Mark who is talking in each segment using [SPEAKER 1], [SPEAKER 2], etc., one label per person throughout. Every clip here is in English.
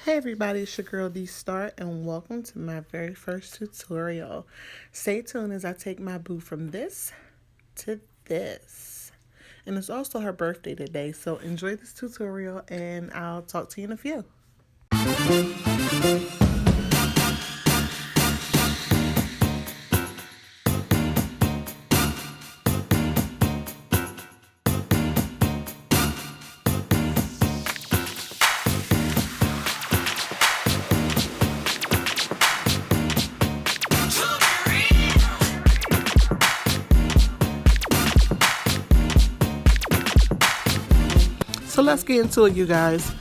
[SPEAKER 1] Hey everybody, it's your girl DeStarr and welcome to my very first tutorial. Stay tuned as I take my boo from this to this. And it's also her birthday today, so enjoy this tutorial and I'll talk to you in a few. So let's get into it, you guys.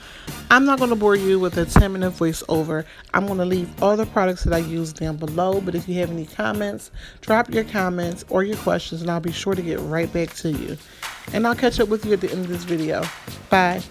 [SPEAKER 1] I'm not going to bore you with a 10-minute voiceover. I'm going to leave all the products that I use down below, but if you have any comments, drop your comments or your questions and I'll be sure to get right back to you. And I'll catch up with you at the end of this video. Bye.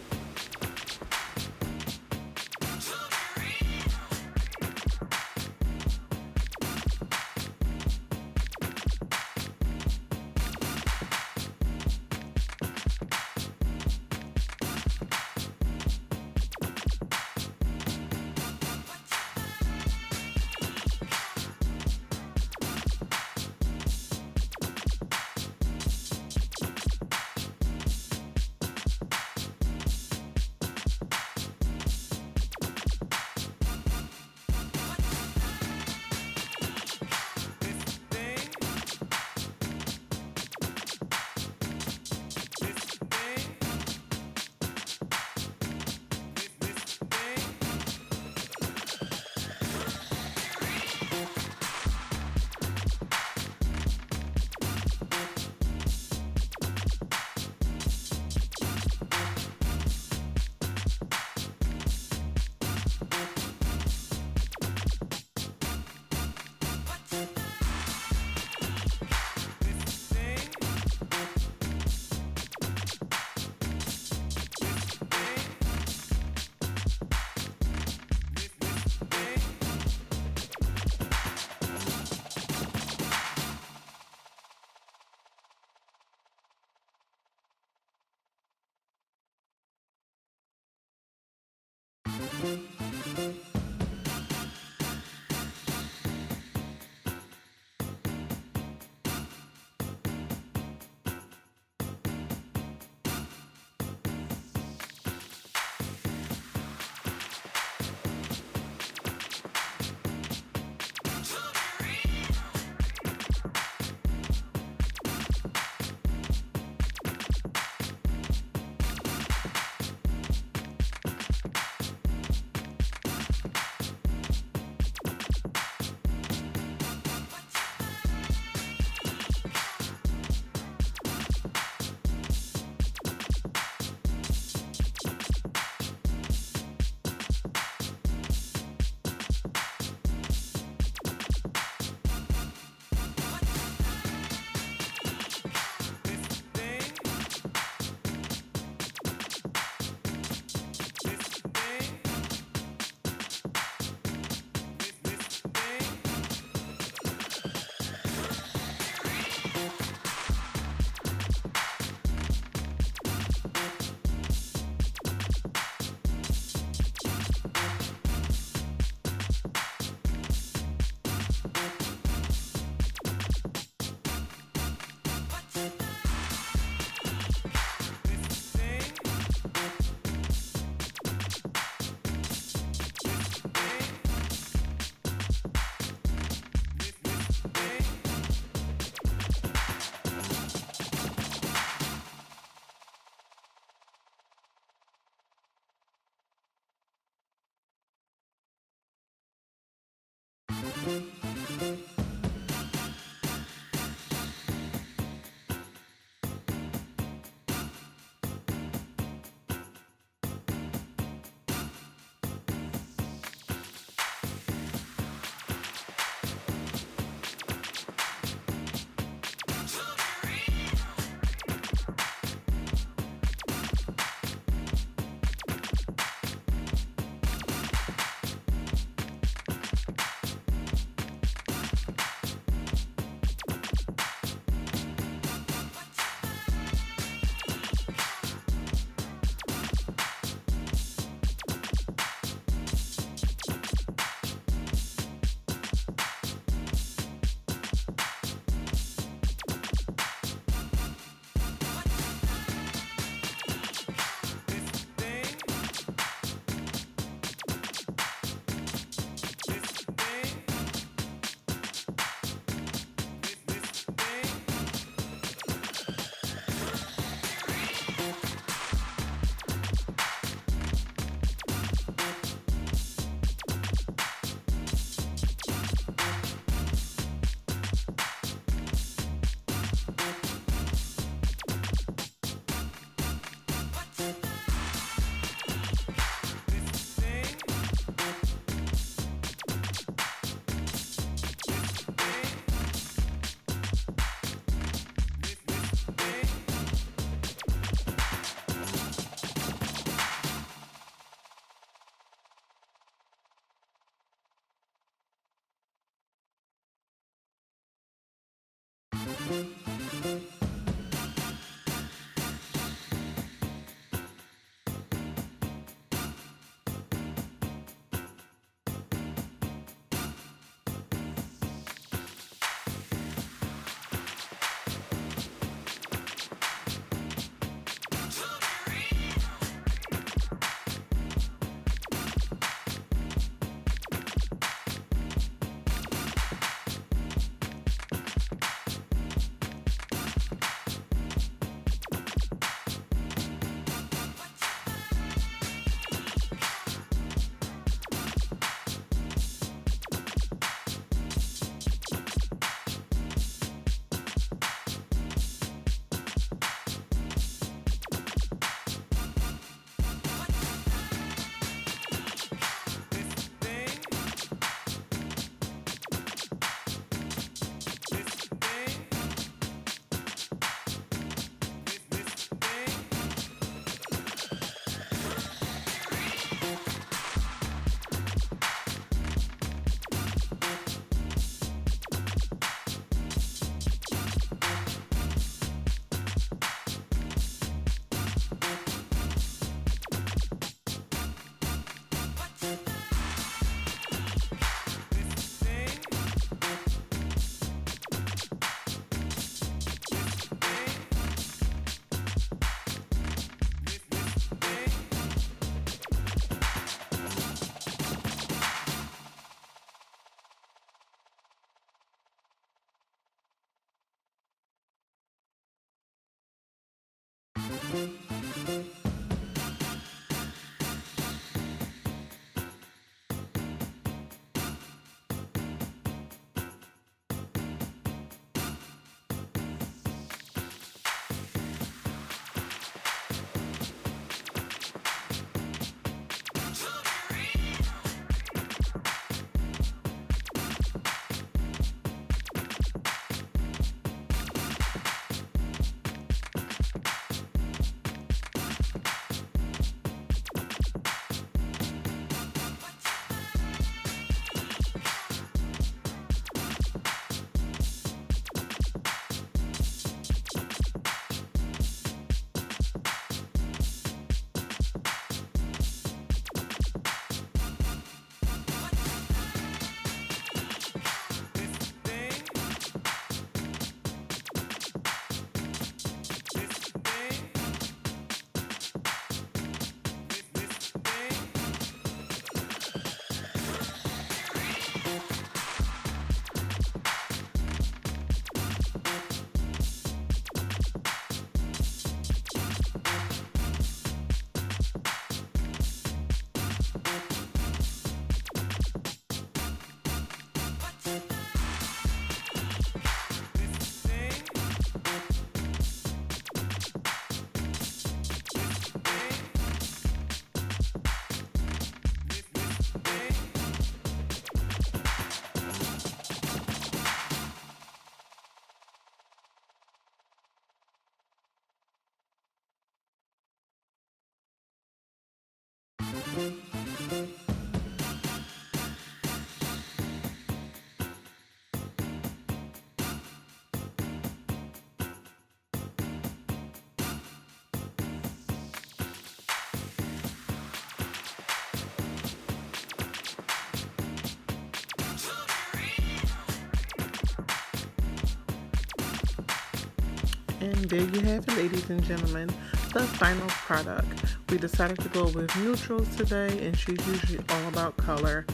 [SPEAKER 1] And there you have it, ladies and gentlemen, the final product. We decided to go with neutrals today, and she's usually all about color,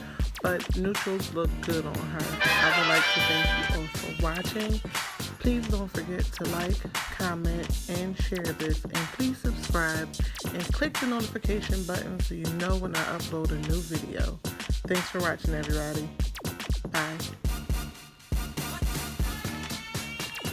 [SPEAKER 1] but neutrals look good on her. I would like to thank you all for watching. Please don't forget to like, comment, and share this, and please subscribe and click the notification button so you know when I upload a new video. Thanks for watching, everybody. Bye.